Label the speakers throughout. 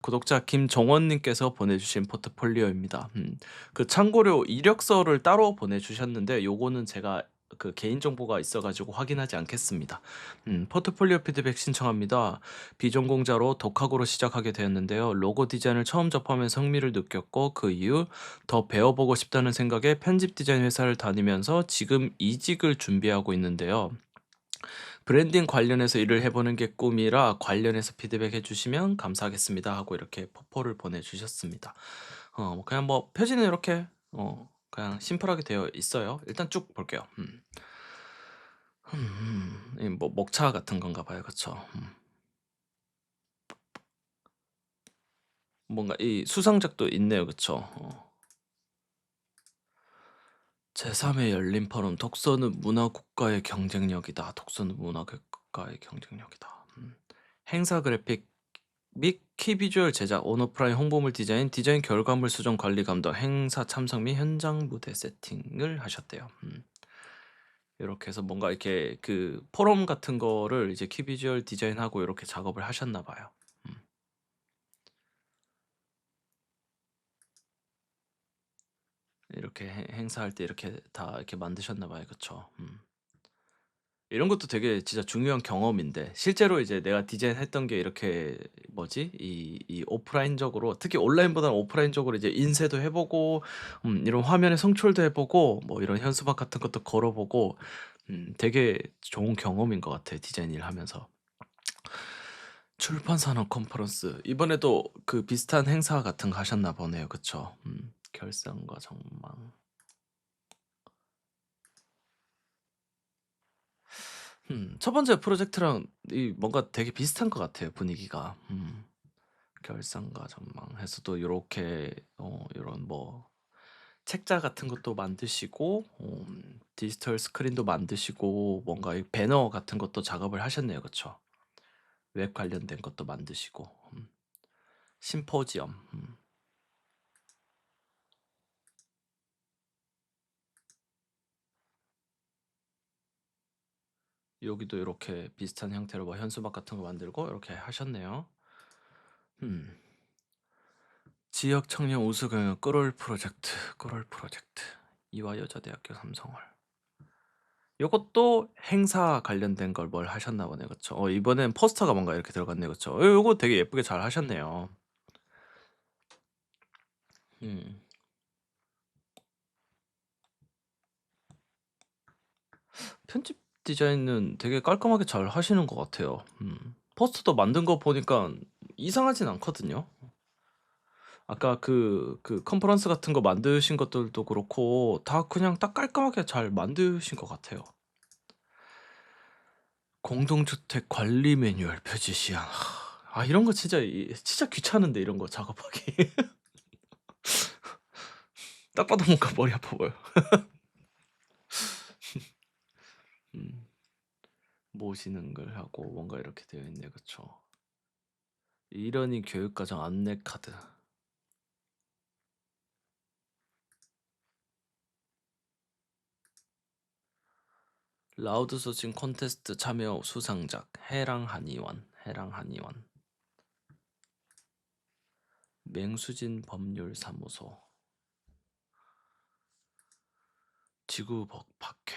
Speaker 1: 구독자 김정원님께서 보내주신 포트폴리오입니다. 참고로 이력서를 따로 보내주셨는데 요거는 제가 그 개인정보가 있어가지고 확인하지 않겠습니다. 포트폴리오 피드백 신청합니다. 비전공자로 독학으로 시작하게 되었는데요. 로고 디자인을 처음 접하면서 흥미를 느꼈고 그 이후 더 배워보고 싶다는 생각에 편집 디자인 회사를 다니면서 지금 이직을 준비하고 있는데요. 브랜딩 관련해서 일을 해보는 게 꿈이라 관련해서 피드백해 주시면 감사하겠습니다 하고 이렇게 포포를 보내주셨습니다. 그냥 뭐 표지는 이렇게 그냥 심플하게 되어 있어요. 일단 쭉 볼게요. 뭐 목차 같은 건가 봐요. 그쵸? 뭔가 이 수상작도 있네요. 그쵸? 제3의 열린 포럼 독서는 문화 국가의 경쟁력이다. 독서는 문화 국가의 경쟁력이다. 행사 그래픽 및 키비주얼 제작, 온오프라인 홍보물 디자인, 디자인 결과물 수정 관리 감독, 행사 참석 및 현장 무대 세팅을 하셨대요. 이렇게 해서 뭔가 이렇게 그 포럼 같은 거를 이제 키비주얼 디자인하고 이렇게 작업을 하셨나 봐요. 이렇게 행사할 때 이렇게 다 이렇게 만드셨나 봐요. 그쵸? 이런 것도 되게 진짜 중요한 경험인데 실제로 이제 내가 디자인했던 게 이렇게 뭐지? 이 오프라인적으로 특히 온라인보다는 오프라인적으로 이제 인쇄도 해 보고 이런 화면에 송출도 해 보고 뭐 이런 현수막 같은 것도 걸어 보고 되게 좋은 경험인 것 같아요, 디자인 일 하면서. 출판산업 컨퍼런스. 이번에도 그 비슷한 행사 같은 거 하셨나 보네요. 그쵸? 결산과 전망. 첫 번째 프로젝트랑 이 뭔가 되게 비슷한 것 같아요, 분위기가. 결산과 전망해서도 요렇게 요런 뭐 책자 같은 것도 만드시고 디지털 스크린도 만드시고 뭔가 이 배너 같은 것도 작업을 하셨네요. 그쵸? 웹 관련된 것도 만드시고 심포지엄. 여기도 이렇게 비슷한 형태로 뭐 현수막 같은 거 만들고 이렇게 하셨네요. 음. 지역 청년 우수 경영 끌올 프로젝트 이화여자대학교 삼성홀. 요것도 행사 관련된 걸 뭘 하셨나 보네. 그쵸? 이번엔 포스터가 뭔가 이렇게 들어갔네. 그쵸? 요거 되게 예쁘게 잘 하셨네요. 음. 편집 디자인은 되게 깔끔하게 잘 하시는 것 같아요. 포스터도 만든 거 보니까 이상하진 않거든요. 아까 그 컨퍼런스 같은 거 만드신 것들도 그렇고 다 그냥 딱 깔끔하게 잘 만드신 것 같아요. 공동주택 관리 매뉴얼 표지 시안. 이런 거 진짜 귀찮은데 이런 거 작업하기. 딱 봐도 뭔가 머리 아파 보여. 음. 모시는 걸 하고 뭔가 이렇게 되어 있네. 그쵸? 이러니 교육과정 안내 카드. 라우드 소싱 콘테스트 참여 수상작 해랑 한의원 맹수진 법률사무소 지구복박회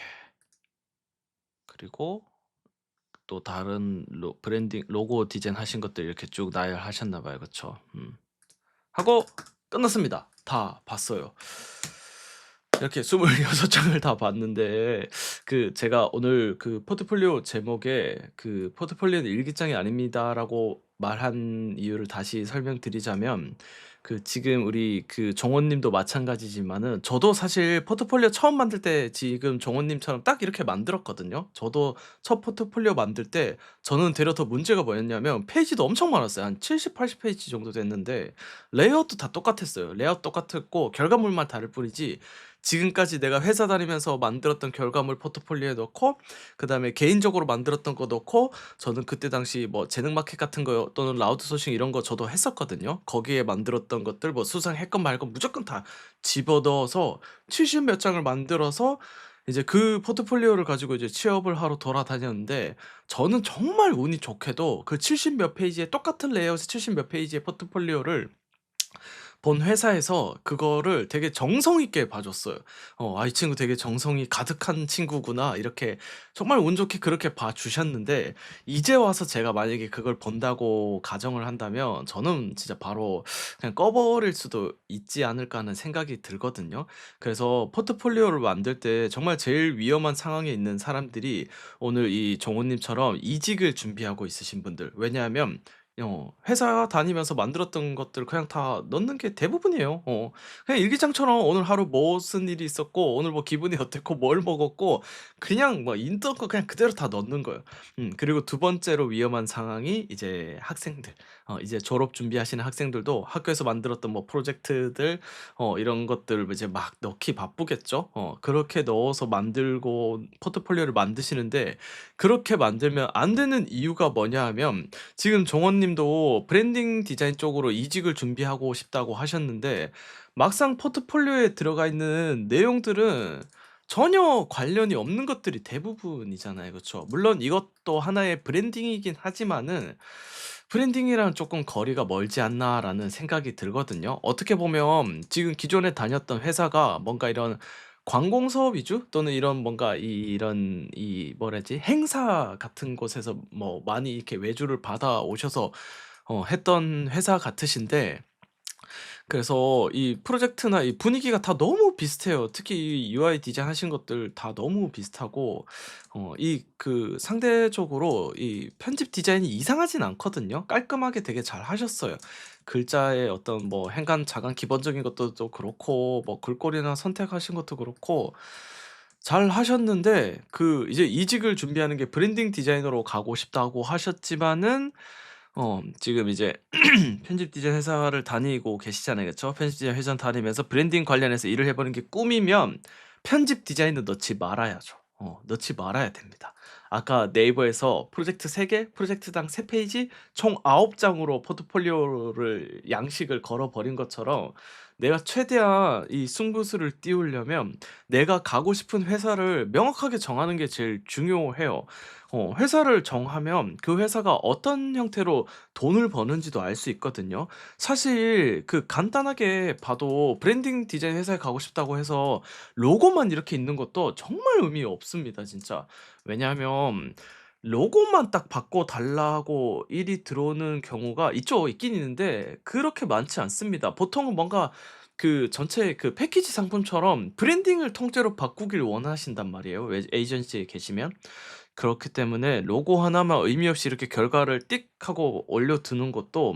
Speaker 1: 그리고 또 다른 브랜딩 로고 디자인 하신 것들 이렇게 쭉 나열하셨나 봐요. 그쵸? 하고 끝났습니다. 다 봤어요. 이렇게 26장을 다 봤는데 그 제가 오늘 그 포트폴리오 제목에 그 "포트폴리오는 일기장이 아닙니다."라고 말한 이유를 다시 설명드리자면 그 지금 우리 그 정원 님도 마찬가지지만은 저도 사실 포트폴리오 처음 만들 때 지금 정원 님처럼 딱 이렇게 만들었거든요. 저도 첫 포트폴리오 만들 때 저는 되려 더 문제가 뭐였냐면 페이지도 엄청 많았어요. 한 70-80 페이지 정도 됐는데 레이아웃도 다 똑같았어요. 레이아웃 똑같았고 결과물만 다를 뿐이지 지금까지 내가 회사 다니면서 만들었던 결과물 포트폴리오에 넣고 그다음에 개인적으로 만들었던 거 넣고 저는 그때 당시 뭐 재능 마켓 같은 거 또는 라우드 소싱 이런 거 저도 했었거든요. 거기에 만들었던 것들 뭐 수상했건 말건 무조건 다 집어넣어서 70 몇 장을 만들어서 이제 그 포트폴리오를 가지고 이제 취업을 하러 돌아다녔는데 저는 정말 운이 좋게도 그 70 몇 페이지의 똑같은 레이아웃의 70 몇 페이지의 포트폴리오를 본 회사에서 그거를 되게 정성 있게 봐 줬어요. '아 이 친구 되게 정성이 가득한 친구구나.' 이렇게 정말 운 좋게 그렇게 봐 주셨는데 이제 와서 제가 만약에 그걸 본다고 가정을 한다면 저는 진짜 바로 그냥 꺼 버릴 수도 있지 않을까 하는 생각이 들거든요. 그래서 포트폴리오를 만들 때 정말 제일 위험한 상황에 있는 사람들이 오늘 이 종호 님처럼 이직을 준비하고 있으신 분들. 왜냐하면 회사 다니면서 만들었던 것들 그냥 다 넣는 게 대부분이에요. 그냥 일기장처럼 오늘 하루 무슨 일이 있었고 오늘 뭐 기분이 어땠고 뭘 먹었고 그냥 뭐 있던 거 그냥 그대로 다 넣는 거예요. 그리고 두 번째로 위험한 상황이 이제 학생들. 이제 졸업 준비하시는 학생들도 학교에서 만들었던 뭐 프로젝트들 이런 것들을 이제 막 넣기 바쁘겠죠. 그렇게 넣어서 만들고 포트폴리오를 만드시는데 그렇게 만들면 안 되는 이유가 뭐냐 하면 지금 종원 님도 브랜딩 디자인 쪽으로 이직을 준비하고 싶다고 하셨는데 막상 포트폴리오에 들어가 있는 내용들은 전혀 관련이 없는 것들이 대부분이잖아요. 그쵸? 물론 이것도 하나의 브랜딩이긴 하지만은 '브랜딩이랑 쪼끔 거리가 멀지 않나.'라는 생각이 들거든요. 어떻게 보면 지금 기존에 다녔던 회사가 뭔가 이런 관공서 위주 또는 이런 뭔가 이런 이 뭐라 하지? 행사 같은 곳에서 뭐 많이 이렇게 외주를 받아오셔서 했던 회사 같으신데 그래서 이 프로젝트나 이 분위기가 다 너무 비슷해요. 특히 이 UI 디자인하신 것들 다 너무 비슷하고 이 그 상대적으로 이 편집 디자인이 이상하진 않거든요. 깔끔하게 되게 잘하셨어요. 글자의 어떤 뭐 행간, 자간 기본적인 것들도 그렇고 뭐 글꼴이나 선택하신 것도 그렇고 잘하셨는데 그 이제 이직을 준비하는 게 브랜딩 디자이너로 가고 싶다고 하셨지만은 지금 이제 편집 디자인 회사를 다니고 계시잖아요. 그쵸? 편집 디자인 회사 다니면서 브랜딩 관련해서 일을 해 보는 게 꿈이면 편집 디자인은 넣지 말아야죠. 넣지 말아야 됩니다. 아까 네이버에서 프로젝트 3 개, 프로젝트당 3 페이지, 총 9 장으로 포트폴리오를 양식을 걸어 버린 것처럼 내가 최대한 이 승부수를 띄우려면 내가 가고 싶은 회사를 명확하게 정하는 게 제일 중요해요. 회사를 정하면 그 회사가 어떤 형태로 돈을 버는지도 알 수 있거든요. 사실 그 간단하게 봐도 브랜딩 디자인 회사에 가고 싶다고 해서 로고만 이렇게 있는 것도 정말 의미 없습니다 진짜. 왜냐하면 로고만 딱 바꿔 달라고 일이 들어오는 경우가 있긴 있는데 그렇게 많지 않습니다. 보통은 뭔가 그 전체 그 패키지 상품처럼 브랜딩을 통째로 바꾸길 원하신단 말이에요 에이전시에 계시면. 그렇기 때문에 로고 하나만 의미 없이 이렇게 결과를 띡 하고 올려두는 것도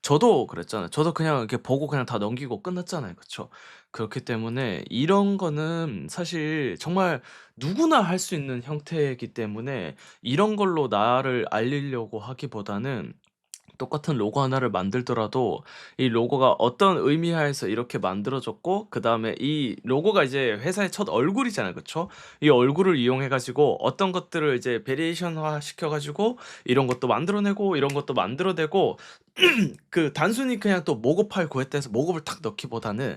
Speaker 1: 저도 그랬잖아요. 저도 그냥 이렇게 보고 그냥 다 넘기고 끝났잖아요. 그쵸? 그렇기 때문에 이런 거는 사실 정말 누구나 할 수 있는 형태이기 때문에 이런 걸로 나를 알리려고 하기보다는 똑같은 로고 하나를 만들더라도 이 로고가 어떤 의미하에서 이렇게 만들어졌고 그다음에 이 로고가 이제 회사의 첫 얼굴이잖아요. 그쵸? 이 얼굴을 이용해 가지고 어떤 것들을 이제 베리에이션화 시켜 가지고 이런 것도 만들어 내고 이런 것도 만들어 내고 그 단순히 그냥 또 목업 파일 구했다 해서 목업을 탁 넣기보다는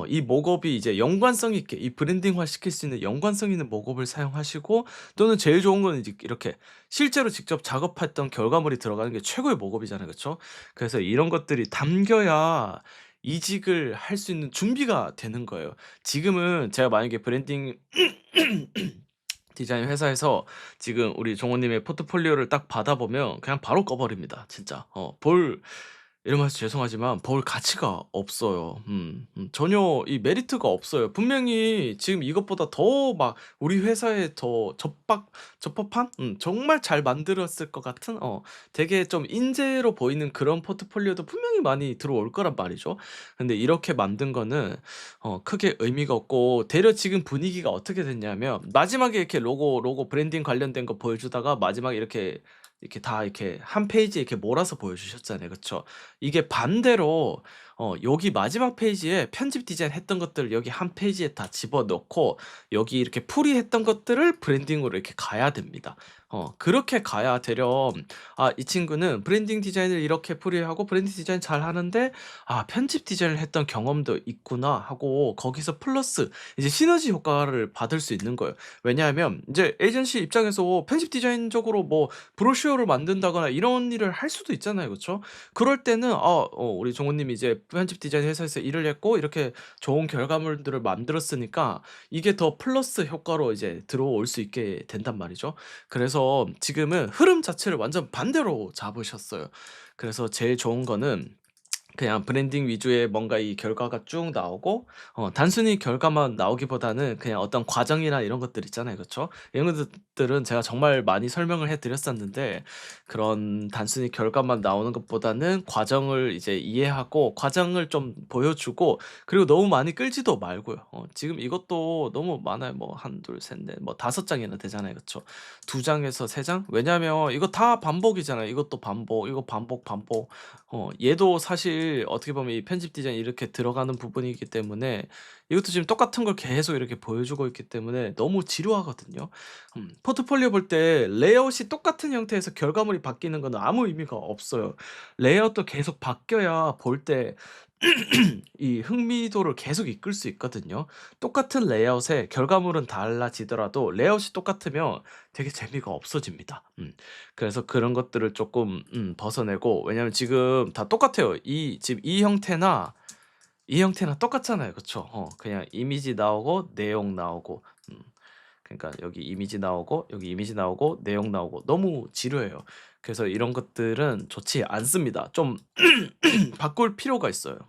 Speaker 1: 이 목업이 이제 연관성 있게 이 브랜딩화 시킬 수 있는 연관성 있는 목업을 사용하시고 또는 제일 좋은 거는 이제 이렇게 실제로 직접 작업했던 결과물이 들어가는 게 최고의 목업이잖아요. 그쵸? 그래서 이런 것들이 담겨야 이직을 할 수 있는 준비가 되는 거예요. 지금은 제가 만약에 브랜딩 디자인 회사에서 지금 우리 종호 님의 포트폴리오를 딱 받아 보면 그냥 바로 꺼 버립니다 진짜. 볼 이런 말해서 죄송하지만 볼 가치가 없어요. 전혀 이 메리트가 없어요. 분명히 지금 이것보다 더 막 우리 회사에 더 적법한 정말 잘 만들었을 것 같은 되게 좀 인재로 보이는 그런 포트폴리오도 분명히 많이 들어올 거란 말이죠. 근데 이렇게 만든 거는 크게 의미가 없고 되려 지금 분위기가 어떻게 됐냐면 마지막에 이렇게 로고 브랜딩 관련된 거 보여주다가 마지막에 이렇게 다 이렇게 한 페이지에 이렇게 몰아서 보여주셨잖아요. 그쵸? 이게 반대로 여기 마지막 페이지에 편집 디자인 했던 것들을 여기 한 페이지에 다 집어넣고 여기 이렇게 풀이했던 것들을 브랜딩으로 이렇게 가야 됩니다. 그렇게 가야 되렴 '아 이 친구는 브랜딩 디자인을 이렇게 풀이하고 브랜딩 디자인 잘하는데 아 편집 디자인을 했던 경험도 있구나.' 하고 거기서 플러스 이제 시너지 효과를 받을 수 있는 거예요. 왜냐하면 이제 에이전시 입장에서 편집 디자인적으로 뭐 브로셔를 만든다거나 이런 일을 할 수도 있잖아요. 그쵸? 그럴 때는 우리 종우님이 이제 편집 디자인 회사에서 일을 했고 이렇게 좋은 결과물들을 만들었으니까 이게 더 플러스 효과로 이제 들어올 수 있게 된단 말이죠. 그래서 지금은 흐름 자체를 완전 반대로 잡으셨어요. 그래서 제일 좋은 거는 그냥 브랜딩 위주의 뭔가 이 결과가 쭉 나오고 단순히 결과만 나오기보다는 그냥 어떤 과정이나 이런 것들 있잖아요. 그쵸? 이런 것들은 제가 정말 많이 설명을 해 드렸었는데 그런 단순히 결과만 나오는 것보다는 과정을 이제 이해하고 과정을 좀 보여주고 그리고 너무 많이 끌지도 말고요. 지금 이것도 너무 많아요. 뭐 1, 2, 3, 4 뭐 5 장이나 되잖아요. 그쵸? 2 장에서 3 장? 왜냐면 이거 다 반복이잖아요. 이것도 반복, 이거 반복, 반복. 얘도 사실 어떻게 보면 이 편집 디자인 이렇게 들어가는 부분이기 때문에 이것도 지금 똑같은 걸 계속 이렇게 보여주고 있기 때문에 너무 지루하거든요. 포트폴리오 볼 때 레이아웃이 똑같은 형태에서 결과물이 바뀌는 거는 아무 의미가 없어요. 레이아웃도 계속 바뀌어야 볼 때 이 흥미도를 계속 이끌 수 있거든요. 똑같은 레이아웃에 결과물은 달라지더라도 레이아웃이 똑같으면 되게 재미가 없어집니다. 그래서 그런 것들을 쪼끔 벗어내고 왜냐면 지금 다 똑같아요. 지금 이 형태나 똑같잖아요. 그쵸? 그냥 이미지 나오고 내용 나오고 그러니까 여기 이미지 나오고 여기 이미지 나오고 내용 나오고 너무 지루해요. 그래서 이런 것들은 좋지 않습니다. 좀 바꿀 필요가 있어요.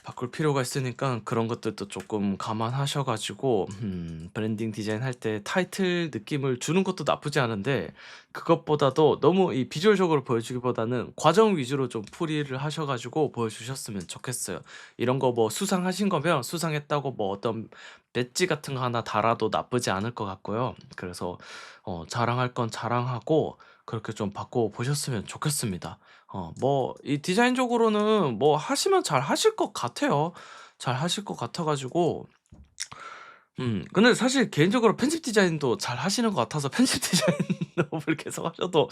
Speaker 1: 바꿀 필요가 있으니까 그런 것들도 조금 감안하셔 가지고 브랜딩 디자인 할 때 타이틀 느낌을 주는 것도 나쁘지 않은데 그것보다도 너무 이 비주얼적으로 보여주기보다는 과정 위주로 좀 풀이를 하셔 가지고 보여주셨으면 좋겠어요. 이런 거 뭐 수상하신 거면 수상했다고 뭐 어떤 배지 같은 거 하나 달아도 나쁘지 않을 것 같고요. 그래서 자랑할 건 자랑하고 그렇게 좀 바꿔 보셨으면 좋겠습니다. 뭐 이 디자인적으로는 뭐 하시면 잘하실 것 같아요. 잘하실 것 같아 가지고 근데 사실 개인적으로 편집 디자인도 잘하시는 것 같아서 편집 디자인업을 계속 하셔도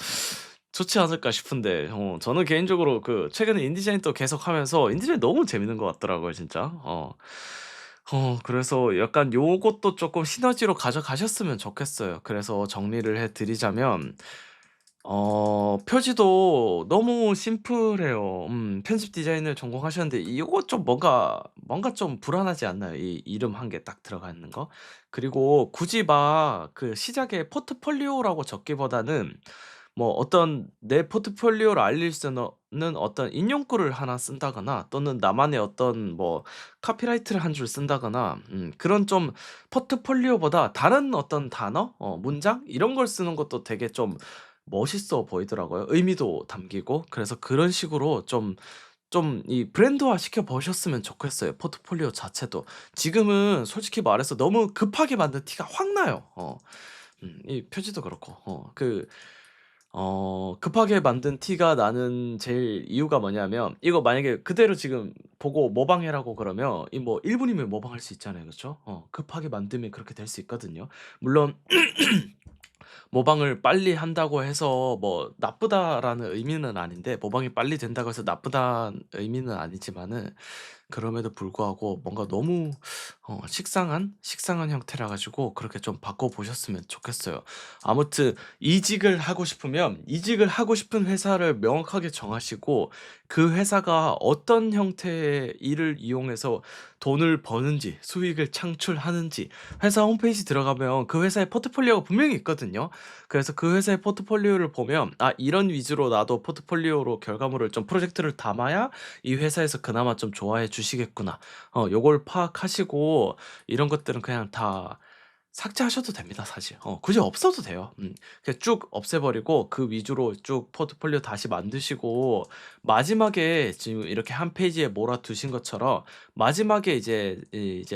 Speaker 1: 좋지 않을까 싶은데 저는 개인적으로 그 최근에 인디자인도 계속하면서 인디자인 너무 재밌는 것 같더라고요 진짜. 그래서 약간 요것도 쪼끔 시너지로 가져가셨으면 좋겠어요. 그래서 정리를 해 드리자면 표지도 너무 심플해요. 편집 디자인을 전공하셨는데 이거 좀 뭔가 좀 불안하지 않나요? 이 이름 한 개 딱 들어가 있는 거? 그리고 굳이 막 그 시작에 포트폴리오라고 적기보다는 뭐 어떤 내 포트폴리오를 알릴 수는 는 어떤 인용글을 하나 쓴다거나 또는 나만의 어떤 뭐 카피라이트를 한 줄 쓴다거나 그런 좀 포트폴리오보다 다른 어떤 단어 문장 이런 걸 쓰는 것도 되게 좀 멋있어 보이더라고요. 의미도 담기고. 그래서 그런 식으로 좀 이 브랜드화 시켜 보셨으면 좋겠어요, 포트폴리오 자체도. 지금은 솔직히 말해서 너무 급하게 만든 티가 확 나요. 이 표지도 그렇고. 급하게 만든 티가 나는 제일 이유가 뭐냐면 이거 만약에 그대로 지금 보고 모방해라고 그러면 이 뭐 1 분이면 모방할 수 있잖아요. 그쵸? 급하게 만들면 그렇게 될 수 있거든요. 물론 모방을 빨리 한다고 해서 뭐 나쁘다라는 의미는 아닌데 모방이 빨리 된다고 해서 나쁘다는 의미는 아니지만은 그럼에도 불구하고 뭔가 너무 식상한 형태라 가지고 그렇게 좀 바꿔 보셨으면 좋겠어요. 아무튼 이직을 하고 싶은 회사를 명확하게 정하시고 그 회사가 어떤 형태의 일을 이용해서 돈을 버는지 수익을 창출하는지 회사 홈페이지 들어가면 그 회사의 포트폴리오가 분명히 있거든요. 그래서 그 회사의 포트폴리오를 보면 '아 이런 위주로 나도 포트폴리오로 결과물을 좀 프로젝트를 담아야 이 회사에서 그나마 좀 좋아해 주시겠구나.' 요걸 파악하시고 이런 것들은 그냥 다 삭제하셔도 됩니다 사실. 굳이 없어도 돼요. 그냥 쭉 없애 버리고 그 위주로 쭉 포트폴리오 다시 만드시고 마지막에 지금 이렇게 한 페이지에 몰아두신 것처럼 마지막에 이제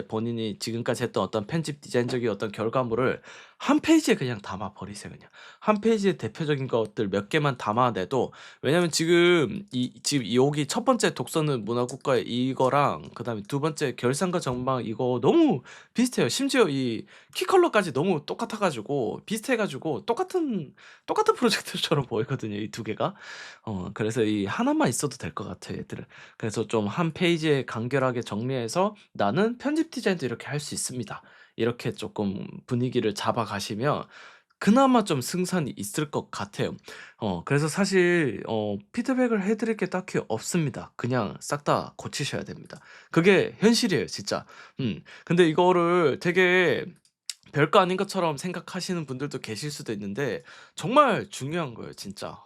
Speaker 1: 본인이 지금까지 했던 어떤 편집 디자인적인 어떤 결과물을 한 페이지에 그냥 담아 버리세요 그냥. 한 페이지에 대표적인 것들 몇 개만 담아내도 왜냐면 지금 여기 첫 번째 독서는 문화국가 이거랑 그다음에 두 번째 결산과 전망 이거 너무 비슷해요. 심지어 이 키 컬러까지 너무 똑같아 가지고 비슷해 가지고 똑같은 프로젝트처럼 보이거든요 이 두 개가. 그래서 이 하나만 있어도 될 것 같아요 얘들은. 그래서 좀 한 페이지에 간결하게 정리해서 '나는 편집 디자인도 이렇게 할 수 있습니다.' 이렇게 쪼끔 분위기를 잡아 가시면 그나마 좀 승산이 있을 것 같아요. 그래서 사실 피드백을 해 드릴 게 딱히 없습니다. 그냥 싹 다 고치셔야 됩니다. 그게 현실이에요 진짜. 근데 이거를 되게 별거 아닌 것처럼 생각하시는 분들도 계실 수도 있는데 정말 중요한 거예요 진짜.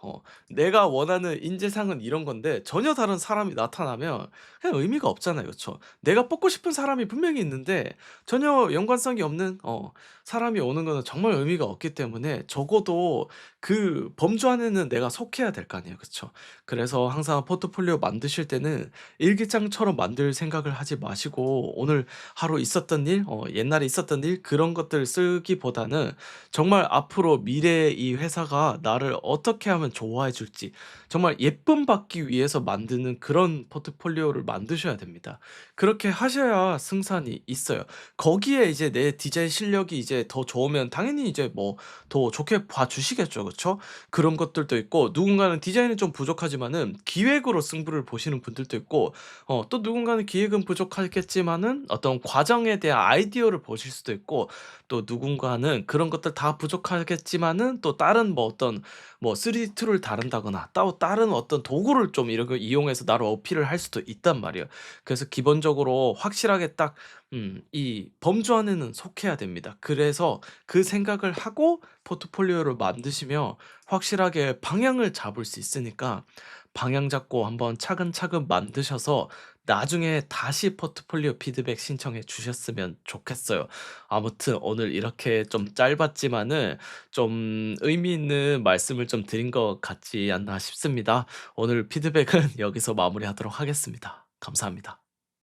Speaker 1: 내가 원하는 인재상은 이런 건데 전혀 다른 사람이 나타나면 그냥 의미가 없잖아요. 그쵸? 내가 뽑고 싶은 사람이 분명히 있는데 전혀 연관성이 없는 사람이 오는 거는 정말 의미가 없기 때문에 적어도 그 범주 안에는 내가 속해야 될 거 아니에요. 그쵸? 그래서 항상 포트폴리오 만드실 때는 일기장처럼 만들 생각을 하지 마시고 오늘 하루 있었던 일, 옛날에 있었던 일 그런 것들 쓰기보다는 정말 앞으로 미래의 이 회사가 나를 어떻게 하면 좋아해 줄지 정말 예쁨 받기 위해서 만드는 그런 포트폴리오를 만드셔야 됩니다. 그렇게 하셔야 승산이 있어요. 거기에 이제 내 디자인 실력이 이제 더 좋으면 당연히 이제 뭐 더 좋게 봐 주시겠죠. 그쵸? 그런 것들도 있고 누군가는 디자인이 좀 부족하지만은 기획으로 승부를 보시는 분들도 있고 또 누군가는 기획은 부족하겠지만은 어떤 과정에 대한 아이디어를 보실 수도 있고 또 누군가는 그런 것들 다 부족하겠지만은 또 다른 뭐 어떤 뭐 3D 툴을 다룬다거나 따로 다른 어떤 도구를 좀 이런 거 이용해서 나를 어필을 할 수도 있단 말이에요. 그래서 기본적으로 확실하게 딱 이 범주 안에는 속해야 됩니다. 그래서 그 생각을 하고 포트폴리오를 만드시면 확실하게 방향을 잡을 수 있으니까 방향 잡고 한번 차근차근 만드셔서 나중에 다시 포트폴리오 피드백 신청해 주셨으면 좋겠어요. 아무튼 오늘 이렇게 좀 짧았지만은 좀 의미 있는 말씀을 좀 드린 것 같지 않나 싶습니다. 오늘 피드백은 여기서 마무리하도록 하겠습니다. 감사합니다.